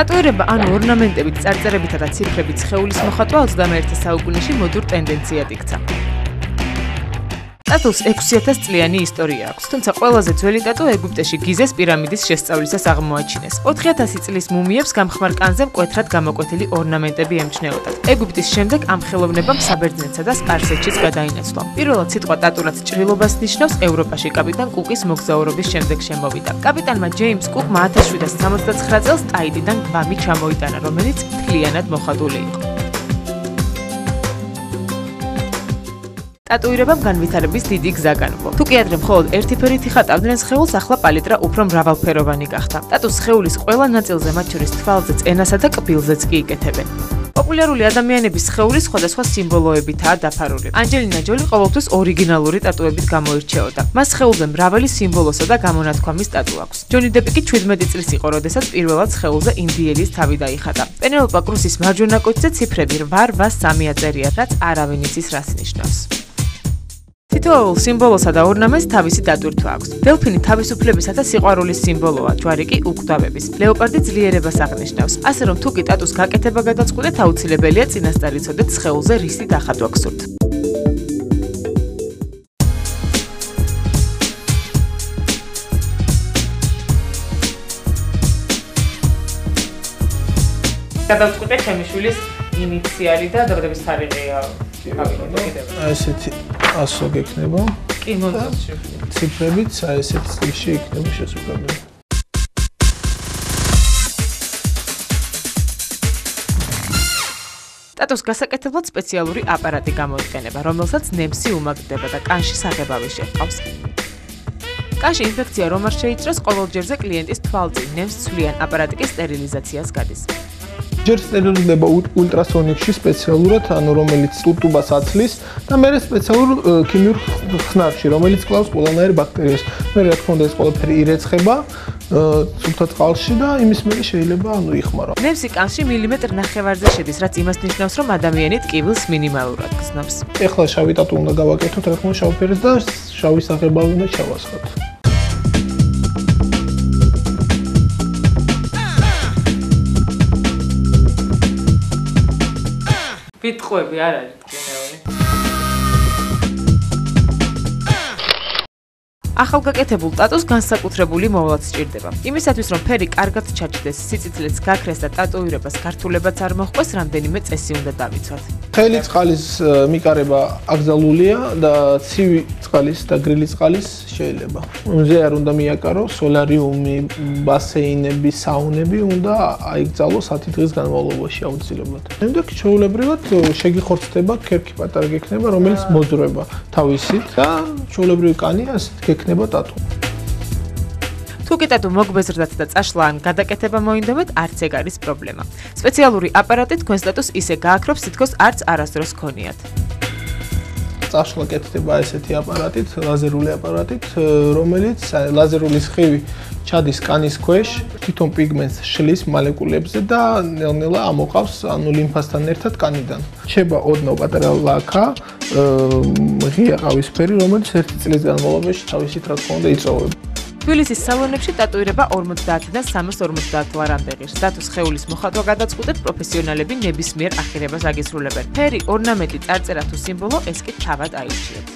ტატუირება ანუ ორნამენტებით, წარწერებითა და ციფრებით სხეულის მოხატვა 21 საუკუნეში მოდურ ტენდენციად იქცა. ტატუს 6000 წლიანი ისტორია აქვს, თუმცა ყველაზე ძველი ტატუ ეგვიპტეში გიზეს პირამიდის შესწავლისას აღმოაჩინეს. 4000 წლის მუმიებს გამხმარ კანზე მკვეთრად გამოკვეთილი ორნამენტები ემჩნეოდათ. ეგვიპტის შემდეგ ამ ხელოვნებამ საბერძნეთსა და სპარსეთშიც გადაინაცვლა. პირველად სიტყვა ტატურად ჭრილობას ნიშნავს ევროპაში კაპიტან კუკის მოგზაურობის შემდეგ შემოვიდა. კაპიტანმა ჯეიმს კუკმა 1769 წელს ტაიტიდან გვამი ჩამოიტანა, რომელიც მთლიანად მოხატული იყო. ტატუირებამ განვითარების დიდი გზა განვლო. თუკი ადრე მხოლოდ ერთი ფერით იხატავდნენ სხეულს, ახლა პალიტრა უფრო მრავალფეროვანი გახდა. ტატუს სხეულის ყველა ნაწილზე, მათ შორის თვალზეც, ენასა და კბილზეც კი იკეთებენ. პოპულარული ადამიანების სხეული სხვადასხვა სიმბოლოებითაა დაფარული. ანჯელინა ჯოლი ყოველთვის ორიგინალური ტატუებით გამოირჩეოდა. მას სხეულზე მრავალი სიმბოლოსა და გამონათქვამის ტატუ აქვს. ჯონი დეპი კი 17 წლის იყო, როდესაც პირველად სხეულზე ინდიელის თავი დაიხატა. პენელოპა კრუსის მარჯვენა კოჭზე ციფრები 883 აწერია, რაც არავინ იცის რას ნიშნავს. თითოეულ სიმბოლოსა და ორნამენტს თავისი დატვირთვა აქვს. დელფინი თავისუფლებისა და სიყვარულის სიმბოლოა, ჯვარი კი უკვდავების. ლეოპარდი ძლიერებას აღნიშნავს. ასე რომ თუ კი ტატუს გაკეთება გადაწყვეტეთ, აუცილებელია წინასწარ იცოდეთ სხეულზე რისი დახატვა გსურთ. გადავწყვეტე ჩემი შვილის ინიციალი და დაბადების თარიღია. ესეთი 100 გექნება. კი, მოდი. ციფრებით ესეთი წლში იქნება შესაძლებელი. ტატუს გასაკეთებლად სპეციალური აპარატი გამოიყენება, რომელსაც ნემსი უმაგდება და კანში საღებავი შეჰყავს. კანში ინფექცია რომ არ შეიწროს, ყოველ ჯერზე კლიენტის თვალწინ ნემს ცვლიან აპარატი კი სტერილიზაციას გადის. ჯერ სტერილიზდება ულტრასონიკში სპეციალურად, ანუ რომელიც ტუტუბას აცლის და მერე სპეციალურ ქიმიურ ხსნარში, რომელიც კლავს ყველანაირ ბაქტერიას. მერე რა თქმა უნდა ეს ყველაფერი ირეცხება სუფთა წყალში და იმის მერე შეიძლება იხმარო. ნემსი კანში მილიმეტრ ნახევარზე შედის, რაც იმას ნიშნავს, რომ ადამიანი ტკივილს მინიმალურად გზნობს. ეხლა შავი ტატუ უნდა გავაკეთოთ, რა თქმა უნდა შავ ფერს და შავი საღებავი უნდა ჩავასხოთ. ვიტყვები არ არის გენერალი. ახალგაკეთებულ ტატუს განსაკუთრებული მოვლა სჭირდება. იმისათვის რომ ფერი კარგად ჩაჭდეს, სიცოცხლეც გაქრეს და ტატუირებას გართულებაც არ მოჰყვეს, რამდენიმე წესი უნდა დავიცვათ. ხელი წყალის მიკარება აკრძალულია და ცივი წყალის და გრილი წყალის შეიძლება. მზე არ უნდა მიაკარო, სოლარიუმი, ბასეინები, საუნები უნდა აიკრძალოს 10 დღის განმავლობაში აუცილებლად. შემდეგ ჩვეულებრივად შეგიხორცდება, ქერქი პატარა გექნება, რომელიც მოძრება თავისით და ჩვეულებრივი კანი ასეთ გექნება ტატუ. თუ კი ტატუ მოგბეზრდათ და წაშლა ან გადაკეთება მოინდომეთ, არც ეგ არის პრობლემა. სპეციალური აპარატი თქვენს ტატუს ისე გააქრობს, თითქოს არც არასდროს გქონიათ. წაშლა კეთდება ესეთი აპარატით, ლაზერული აპარატით, რომელიც ლაზერული სხივი ჩადის კანის ქვეშ, თვითონ პიგმენტს შლის მოლეკულებზე და ნელ-ნელა ამოყავს, ანუ ლიმფასთან ერთად კანიდან. რჩება ოდნავ პატარა ლაქა, ღია ყავისფერი, რომელიც 1 წლის განმავლობაში თავისით რა თქმა უნდა იწოვება. თბილისის სალონებში ტატუირება 50-დან 350 ლარამდე ღირს. ტატუს სხეულის მოხატვა გადაწყვეტეთ, პროფესიონალები ნებისმიერ ახირებას აგისრულებენ. ფერი, ორნამენტი, წარწერა თუ სიმბოლო, ეს კი თავად აირჩიეთ.